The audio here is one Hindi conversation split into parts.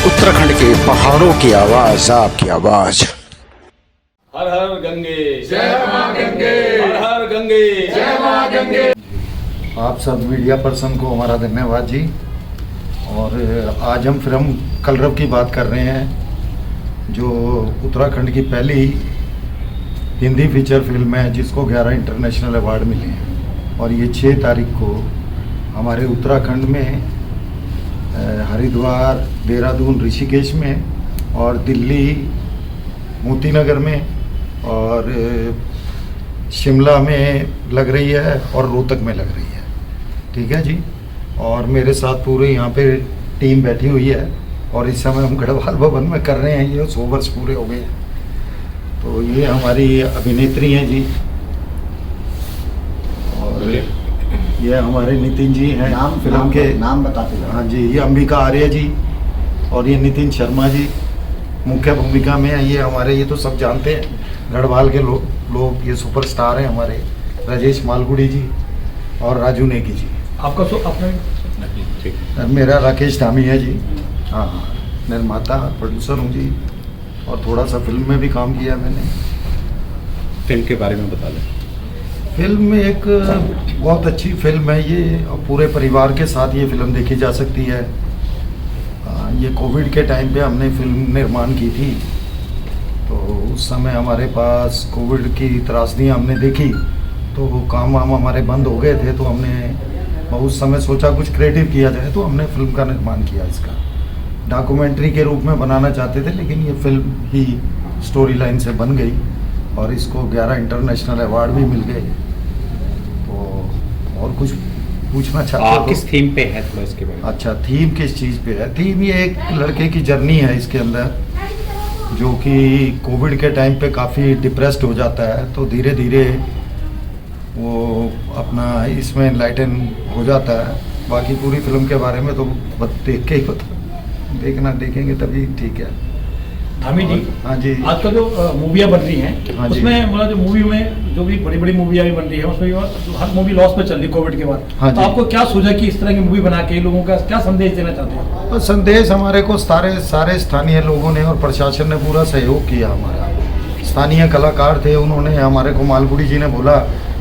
उत्तराखंड के पहाड़ों की आवाज, आपकी आवाज। हर हर गंगे जय मां गंगे, हर हर गंगे जय मां गंगे। आप सब मीडिया पर्सन को हमारा धन्यवाद जी। और आज हम फिल्म कलरव की बात कर रहे हैं, जो उत्तराखंड की पहली हिंदी फीचर फिल्म है जिसको 11 इंटरनेशनल अवार्ड मिले हैं। और ये 6 तारीख को हमारे उत्तराखंड में हरिद्वार, देहरादून, ऋषिकेश में और दिल्ली मोती नगर में और शिमला में लग रही है और रोहतक में लग रही है। ठीक है जी। और मेरे साथ पूरे यहाँ पे टीम बैठी हुई है और इस समय हम गढ़वाल भवन में कर रहे हैं। ये 100 वर्ष पूरे हो गए हैं। तो ये हमारी अभिनेत्री हैं जी, और ये हमारे नितिन जी हैं फिल्म के नाम बताते हैं। हाँ जी, ये अंबिका आर्य जी और ये नितिन शर्मा जी मुख्य भूमिका में है। ये हमारे, ये तो सब जानते हैं गढ़वाल के लोग ये सुपरस्टार हैं हमारे, राजेश मालगुड़ी जी और राजू नेगी जी। आपका अपना मेरा राकेश धामी है जी। हाँ, निर्माता प्रोड्यूसर हूँ जी, और थोड़ा सा फिल्म में भी काम किया मैंने। फिल्म के बारे में बता दें। फिल्म एक बहुत अच्छी फिल्म है ये, और पूरे परिवार के साथ ये फिल्म देखी जा सकती है। ये कोविड के टाइम पे हमने फिल्म निर्माण की थी, तो उस समय हमारे पास कोविड की त्रासदियाँ हमने देखी, तो काम वाम हमारे बंद हो गए थे। तो हमने उस समय सोचा कुछ क्रिएटिव किया जाए, तो हमने फिल्म का निर्माण किया। इसका डॉक्यूमेंट्री के रूप में बनाना चाहते थे, लेकिन ये फिल्म ही स्टोरी लाइन से बन गई और इसको 11 इंटरनेशनल अवार्ड भी मिल गए। तो और कुछ पूछना चाहते हो? किस थीम पे है थोड़ा इसके बारे में? अच्छा, थीम किस चीज़ पे है? थीम ये एक लड़के की जर्नी है इसके अंदर, जो कि कोविड के टाइम पे काफ़ी डिप्रेस्ड हो जाता है। तो धीरे धीरे वो अपना इसमें एनलाइटन हो जाता है। बाकी पूरी फिल्म के बारे में तो देख के ही देखेंगे तभी ठीक है। धामी जी, हाँ जी। आजकल जो मूवियाँ बन रही हैं, हाँ जी। उसमें मतलब जो मूवी में जो भी बड़ी बड़ी मूवियाँ भी बन रही है, उसमें हर मूवी लॉस पे चल रही है कोविड के बाद। हाँ तो जी। आपको क्या सूझा कि इस तरह की मूवी बना के लोगों का क्या संदेश देना चाहते हैं? तो संदेश हमारे को सारे स्थानीय लोगों ने और प्रशासन ने पूरा सहयोग किया। हमारा स्थानीय कलाकार थे, उन्होंने हमारे को, मालगुड़ी जी ने बोला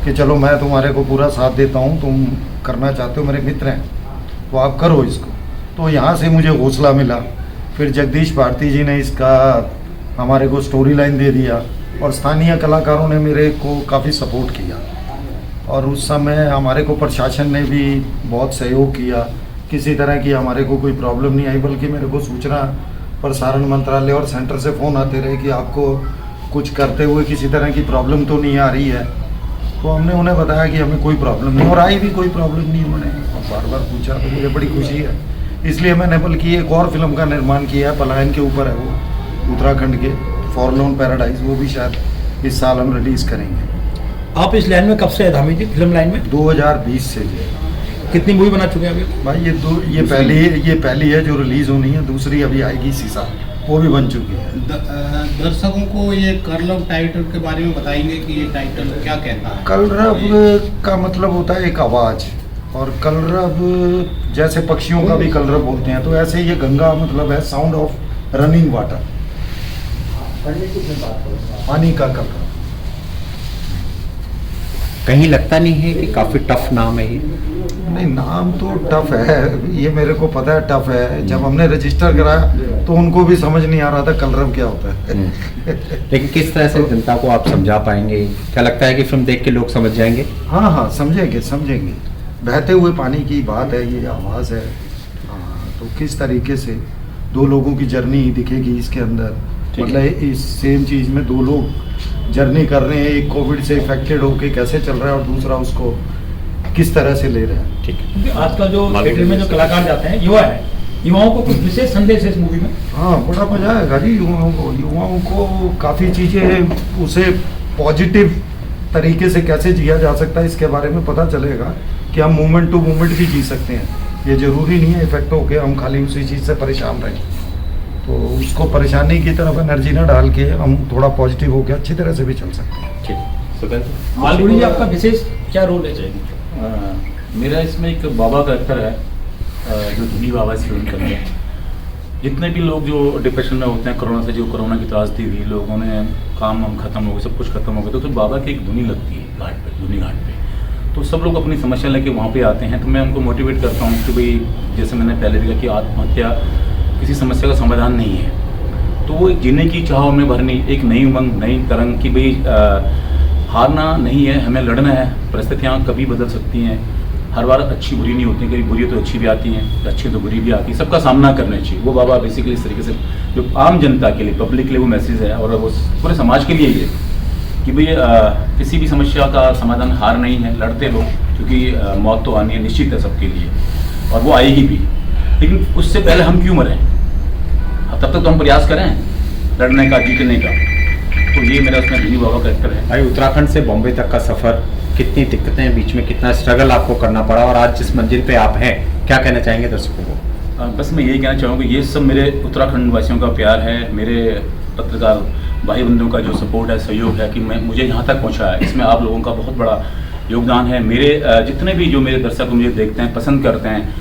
कि चलो मैं तुम्हारे को पूरा साथ देता हूँ, तुम करना चाहते हो, मेरे मित्र हैं तो आप करो इसको। तो यहाँ से मुझे हौसला मिला। फिर जगदीश भारती जी ने इसका हमारे को स्टोरी लाइन दे दिया, और स्थानीय कलाकारों ने मेरे को काफ़ी सपोर्ट किया। और उस समय हमारे को प्रशासन ने भी बहुत सहयोग किया। किसी तरह की हमारे को कोई प्रॉब्लम नहीं आई, बल्कि मेरे को सूचना प्रसारण मंत्रालय और सेंटर से फ़ोन आते रहे कि आपको कुछ करते हुए किसी तरह की प्रॉब्लम तो नहीं आ रही है। तो हमने उन्हें बताया कि हमें कोई प्रॉब्लम नहीं, और आई भी कोई प्रॉब्लम नहीं। उन्होंने बार बार पूछा, तो मुझे बड़ी खुशी है। इसलिए मैंने बल्कि एक और फिल्म का निर्माण किया है, पलायन के ऊपर है वो, उत्तराखंड के फॉरलॉन पैराडाइज। वो भी शायद इस साल हम रिलीज़ करेंगे। आप इस लाइन में कब से है धामी जी, फिल्म लाइन में? 2020 से जी। कितनी मूवी बना चुके हैं अभी? भाई ये पहली है जो रिलीज़ होनी है। दूसरी अभी आएगी इसी साल, वो भी बन चुकी है। दर्शकों को ये कलरव टाइटल के बारे में बताएंगे कि ये टाइटल क्या कहता है? कलरव का मतलब होता है एक आवाज़, और कलरव जैसे पक्षियों का भी कलरव बोलते हैं, तो ऐसे ये गंगा मतलब है साउंड ऑफ रनिंग वाटर, पानी का कलरव। कहीं लगता नहीं है कि काफी टफ नाम है ये? नहीं, नाम तो टफ है, ये मेरे को पता है टफ है। जब हमने रजिस्टर कराया तो उनको भी समझ नहीं आ रहा था कलरव क्या होता है। लेकिन किस तरह से जनता को आप समझा पाएंगे? क्या लगता है कि फिल्म देख के लोग समझ जाएंगे? हाँ, समझेंगे। बहते हुए पानी की बात है, ये आवाज़ है। हाँ, तो किस तरीके से 2 लोगों की जर्नी दिखेगी इसके अंदर। मतलब इस सेम चीज़ में 2 लोग जर्नी कर रहे हैं, एक कोविड से इफेक्टेड होके कैसे चल रहा है और दूसरा उसको किस तरह से ले रहे हैं। ठीक है। क्योंकि आजकल जो थिएटर में जो कलाकार जाते हैं, युवा है, युवाओं को कुछ विशेष संदेश है इस मूवी में? हाँ, बड़ा मजा आएगा जी। युवाओं को काफ़ी चीज़ें उसे पॉजिटिव तरीके से कैसे जिया जा सकता है इसके बारे में पता चलेगा कि हम मोमेंट टू मोमेंट भी जी सकते हैं। ये ज़रूरी नहीं है इफेक्ट होके हम खाली उसी चीज़ से परेशान रहें। तो उसको परेशानी की तरफ एनर्जी ना डाल के हम थोड़ा पॉजिटिव होकर अच्छी तरह से भी चल सकते हैं। ठीक। मालगुड़ी जी, आपका विशेष क्या रोल है? मेरा इसमें एक बाबा करेक्टर है जो धुनी बाबा इस फिल्म के अंदर। जितने भी लोग जो डिप्रेशन में होते हैं कोरोना से, जो कोरोना की त्रासदी हुई, लोगों ने काम वाम खत्म हो गए, सब कुछ खत्म हो गया, तो बाबा की एक धुनी लगती है घाट पे, धुनी घाट पे, तो सब लोग अपनी समस्या लेके वहाँ पे आते हैं। तो मैं उनको मोटिवेट करता हूँ कि भाई जैसे मैंने पहले भी कहा कि आत्महत्या किसी समस्या का समाधान नहीं है, तो वो एक जीने की चाह में भरनी, एक नई उमंग, नई तरंग की भाई हारना नहीं है, हमें लड़ना है। परिस्थितियाँ कभी बदल सकती हैं, हर बार अच्छी बुरी नहीं होती, कभी बुरी तो अच्छी भी आती हैं, अच्छी तो बुरी भी आती है, सबका सामना करना चाहिए। वो बाबा बेसिकली इस तरीके से जो आम जनता के लिए, पब्लिक के लिए वो मैसेज है, और वो पूरे समाज के लिए ही है कि भाई किसी भी समस्या का समाधान हार नहीं है, लड़ते रहो, क्योंकि मौत तो आनी है, निश्चित है सबके लिए, और वो आएगी भी, लेकिन उससे पहले हम क्यों मरें? तब तक तो हम प्रयास करें लड़ने का, जीतने का। तो ये मेरा उसमें दिल्ली बाबा का एक्टर है। भाई उत्तराखंड से बॉम्बे तक का सफ़र, कितनी दिक्कतें, बीच में कितना स्ट्रगल आपको करना पड़ा, और आज जिस मंजिल पे आप हैं, क्या कहना चाहेंगे दर्शकों को? बस मैं यही कहना चाहूँगा, ये सब मेरे उत्तराखंड वासियों का प्यार है, मेरे पत्रकार भाई बंधुओं का जो सपोर्ट है, सहयोग है कि मुझे यहाँ तक पहुँचा है, इसमें आप लोगों का बहुत बड़ा योगदान है। मेरे जितने भी जो मेरे दर्शक मुझे देखते हैं, पसंद करते हैं,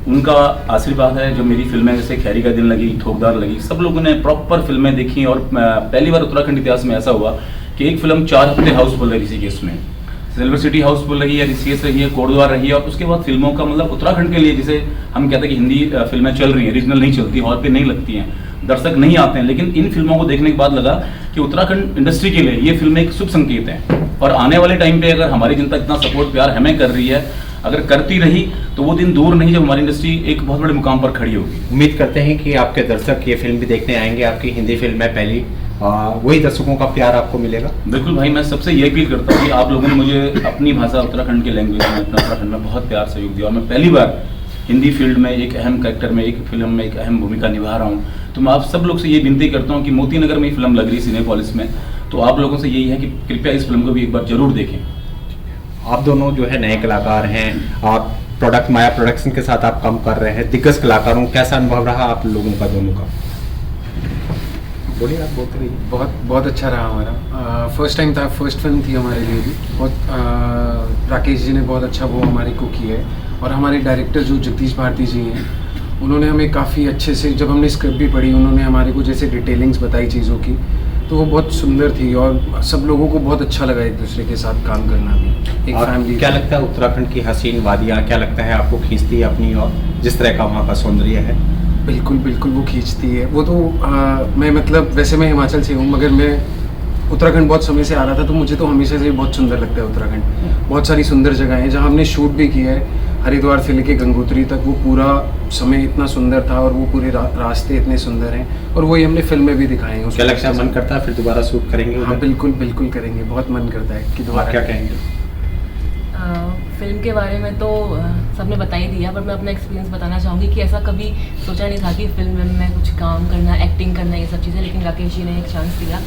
उनका आशीर्वाद है। जो मेरी फिल्में जैसे खैरी का दिन लगी, ठोकदार लगी, सब लोगों ने प्रॉपर फिल्में देखी, और पहली बार उत्तराखंड इतिहास में ऐसा हुआ कि एक फिल्म 4 हफ्ते हाउसफुल है ऋषिकेश में, सिल्वर सिटी हाउसफुल रही है, ऋषिकेश रही है, कोटद्वार रही है, और उसके बाद फिल्मों का मतलब उत्तराखंड के लिए, जिसे हम कहते हैं कि हिंदी फिल्में चल रही हैं, रीजनल नहीं चलती, हॉल पे नहीं लगती हैं, दर्शक नहीं आते हैं, लेकिन इन फिल्मों को देखने के बाद लगा कि उत्तराखंड इंडस्ट्री के लिए ये फिल्में एक शुभ संकेत हैं, और आने वाले टाइम पे अगर हमारी जनता इतना सपोर्ट प्यार हमें कर रही है, अगर करती रही, तो वो दिन दूर नहीं जब हमारी इंडस्ट्री एक बहुत बड़े मुकाम पर खड़ी होगी। उम्मीद करते हैं कि आपके दर्शक ये फिल्म भी देखने आएंगे, आपकी हिंदी फिल्म है पहली, वही दर्शकों का प्यार आपको मिलेगा। बिल्कुल भाई, मैं सबसे ये अपील करता हूँ कि आप लोगों ने मुझे अपनी भाषा उत्तराखंड के लैंग्वेज में, अपना उत्तराखंड में बहुत प्यार सहयोग दिया, और मैं पहली बार हिंदी फील्ड में एक अहम कैरेक्टर में, एक फिल्म में एक अहम भूमिका निभा रहा हूँ। तो मैं आप सब लोग से ये विनती करता हूँ कि मोती नगर में फिल्म लग रही सिनेपोलिस में, तो आप लोगों से यही है कि कृपया इस फिल्म को भी एक बार जरूर देखें। आप दोनों जो है नए कलाकार हैं, आप प्रोडक्ट माया प्रोडक्शन के साथ आप काम कर रहे हैं, दिग्गज कलाकारों, कैसा अनुभव रहा आप लोगों का, दोनों का? बोलिए, आप बोलते रहिए। बहुत अच्छा रहा हमारा। फर्स्ट टाइम था, फर्स्ट फिल्म थी हमारे लिए भी। बहुत राकेश जी ने बहुत अच्छा वो हमारे को किया है, और हमारे डायरेक्टर जो जगदीश भारती जी हैं, उन्होंने हमें काफ़ी अच्छे से, जब हमने स्क्रिप्ट भी पढ़ी, उन्होंने हमारे को जैसे डिटेलिंग्स बताई चीज़ों की, तो वो बहुत सुंदर थी, और सब लोगों को बहुत अच्छा लगा एक दूसरे के साथ काम करना भी, एक फैमिली। क्या लगता है उत्तराखंड की हसीन वादियाँ, क्या लगता है आपको खींचती है अपनी और, जिस तरह का वहाँ का सौंदर्य है? बिल्कुल बिल्कुल वो खींचती है। वो तो मैं मतलब वैसे मैं हिमाचल से हूँ, मगर मैं उत्तराखंड बहुत समय से आ रहा था, तो मुझे तो हमेशा से बहुत सुंदर लगता है उत्तराखंड। बहुत सारी सुंदर जगह हैं जहाँ हमने शूट भी किया है, हरिद्वार से लेके गंगोत्री तक, वो पूरा समय इतना सुंदर था, और वो पूरे रास्ते इतने सुंदर हैं, और वही हमने फिल्म में भी दिखाए हैं। क्या लगता है, मन करता है फिर दोबारा शूट करेंगे? हाँ बिल्कुल बिल्कुल करेंगे, बहुत मन करता है कि दोबारा। क्या कहेंगे? फिल्म के बारे में तो सबने बता ही दिया, पर मैं अपना एक्सपीरियंस बताना चाहूँगी कि ऐसा कभी सोचा नहीं था कि फिल्म में कुछ काम करना, एक्टिंग करना, ये सब चीज़ें, लेकिन राकेश जी ने एक चांस दिया।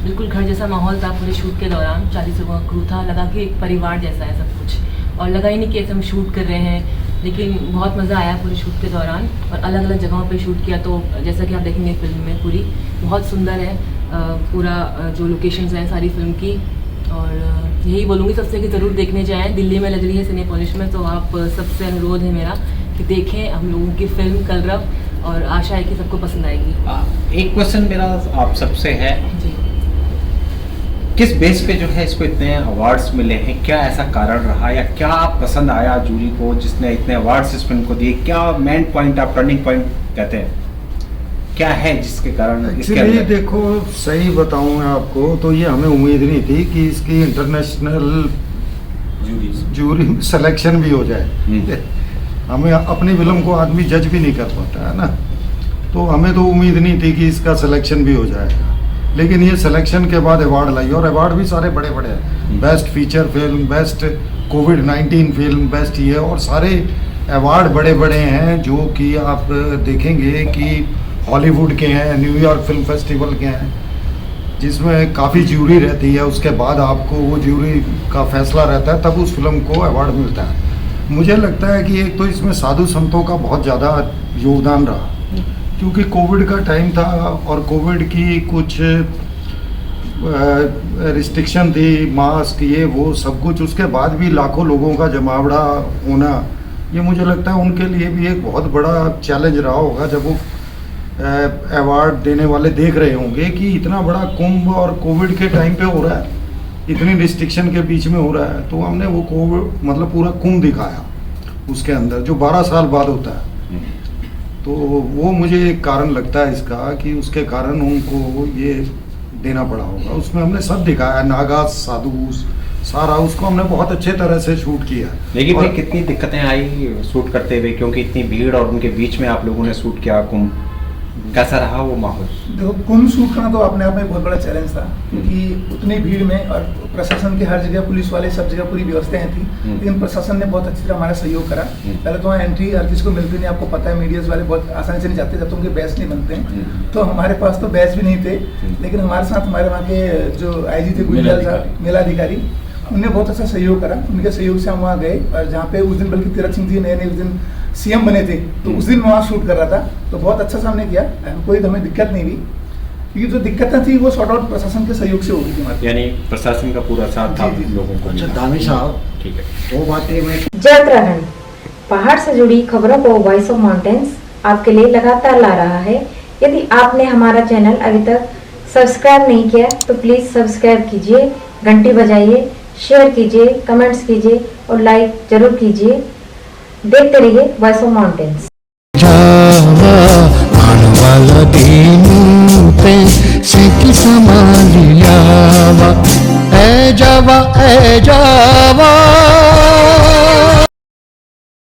बिल्कुल घर जैसा माहौल था पूरे शूट के दौरान, 40 लोगों का क्रू था, लगा कि एक परिवार जैसा है सब कुछ, और लगा ही नहीं कि ऐसे हम शूट कर रहे हैं, लेकिन बहुत मज़ा आया पूरे शूट के दौरान, और अलग अलग जगहों पे शूट किया। तो जैसा कि आप देखेंगे फिल्म में पूरी बहुत सुंदर है, पूरा जो लोकेशंस हैं सारी फिल्म की, और यही बोलूँगी सबसे कि ज़रूर देखने जाएँ। दिल्ली में लग रही है सिनेपोलिस में, तो आप सबसे अनुरोध है मेरा कि देखें हम लोगों की फिल्म कलरव, और आशा है कि सबको पसंद आएगी। एक क्वेश्चन मेरा आप सबसे है जी, किस बेस पे जो है इसको इतने अवार्ड्स मिले हैं? क्या ऐसा कारण रहा, या क्या पसंद आया जूरी को जिसने इतने अवार्ड्स इस फिल्म को दिए? क्या मेन पॉइंट, आप टर्निंग पॉइंट कहते हैं, क्या है जिसके कारण? एक्चुअली देखो, सही बताऊं मैं आपको, तो ये हमें उम्मीद नहीं थी कि इसकी इंटरनेशनल जूरी सिलेक्शन भी हो जाए। हमें अपनी फिल्म को आदमी जज भी नहीं कर पाता है ना, तो हमें तो उम्मीद नहीं थी कि इसका सिलेक्शन भी हो जाएगा, लेकिन ये सिलेक्शन के बाद अवार्ड लाई, और अवार्ड भी सारे बड़े बड़े हैं, बेस्ट फीचर फिल्म, बेस्ट कोविड-19 फिल्म, बेस्ट ये, और सारे अवार्ड बड़े बड़े हैं, जो कि आप देखेंगे कि हॉलीवुड के हैं, न्यूयॉर्क फिल्म फेस्टिवल के हैं, जिसमें काफ़ी ज्यूरी रहती है, उसके बाद आपको वो ज्यूरी का फैसला रहता है, तब उस फिल्म को अवार्ड मिलता है। मुझे लगता है कि एक तो इसमें साधु संतों का बहुत ज़्यादा योगदान रहा, क्योंकि कोविड का टाइम था, और कोविड की कुछ रिस्ट्रिक्शन थी, मास्क ये वो सब कुछ, उसके बाद भी लाखों लोगों का जमावड़ा होना, ये मुझे लगता है उनके लिए भी एक बहुत बड़ा चैलेंज रहा होगा, जब वो अवार्ड देने वाले देख रहे होंगे कि इतना बड़ा कुंभ और कोविड के टाइम पे हो रहा है, इतनी रिस्ट्रिक्शन के बीच में हो रहा है, तो हमने वो कोविड मतलब पूरा कुंभ दिखाया उसके अंदर, जो 12 साल बाद होता है। तो वो मुझे एक कारण लगता है इसका कि उसके कारण उनको ये देना पड़ा होगा। उसमें हमने सब दिखाया, नागा साधु सारा, उसको हमने बहुत अच्छे तरह से शूट किया। लेकिन और भाई कितनी दिक्कतें आई शूट करते हुए, क्योंकि इतनी भीड़ और उनके बीच में आप लोगों ने शूट किया कुंभ, कैसा रहा वो माहौल? देखो, कुंभ शूट करना तो अपने आप में बहुत बड़ा चैलेंज था, क्योंकि उतनी भीड़ में और प्रशासन के हर जगह, पुलिस वाले सब जगह पूरी व्यवस्थाएं थी, लेकिन प्रशासन ने बहुत अच्छी तरह हमारा सहयोग करा। पहले तो वहाँ एंट्री हर किसी को मिलती नहीं, आपको पता है मीडियाज वाले बहुत आसानी से नहीं जाते जब तक उनके बैच नहीं बनते हैं। तो हमारे पास तो बैच भी नहीं थे, लेकिन हमारे साथ हमारे वहाँ के जो IG थे गुजराल साहब, मेलाधिकारी, उनने बहुत अच्छा सहयोग करा। उनके सहयोग से हम वहाँ गए, और जहाँ पे उस दिन बल्कि तीरथ सिंह जी नए उस दिन CM बने थे, तो उस दिन मैं वहाँ शूट कर रहा था, तो बहुत अच्छा से हमने किया, कोई हमें दिक्कत नहीं हुई, क्योंकि जो दिक्कतें थी वो सॉर्ट आउट प्रशासन के सहयोग से हो गई थी हमारी। यानी प्रशासन का पूरा साथ था लोगों को। अच्छा दानिश साहब, ठीक है, दो बातें मैं जय उत्तराखंड पहाड़ से जुड़ी खबरों को वॉइस ऑफ माउंटेन्स आपके लिए लगातार ला रहा है। यदि आपने हमारा चैनल अभी तक सब्सक्राइब नहीं किया तो प्लीज सब्सक्राइब कीजिए, घंटी बजाइए, शेयर कीजिए, कमेंट्स कीजिए और लाइक जरूर कीजिए। देखते रहिए वॉइस ऑफ माउंटेन्स। वाला दीनू पे सिख समालियावा ए जावा